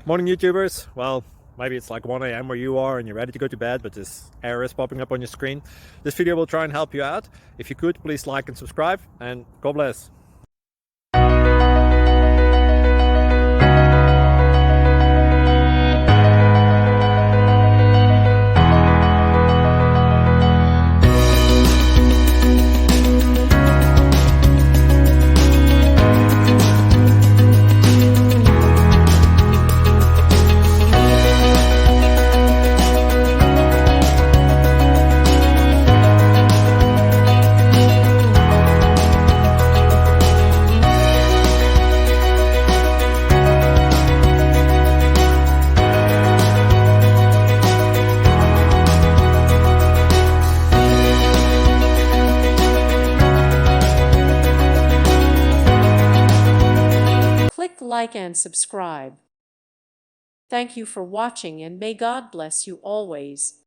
Morning YouTubers. Well, maybe it's like 1 a.m. where you are and you're ready to go to bed, but this error is popping up on your screen. This video will try and help you out. If you could, please like and subscribe, and God bless. Click like and subscribe. Thank you for watching, and may God bless you always.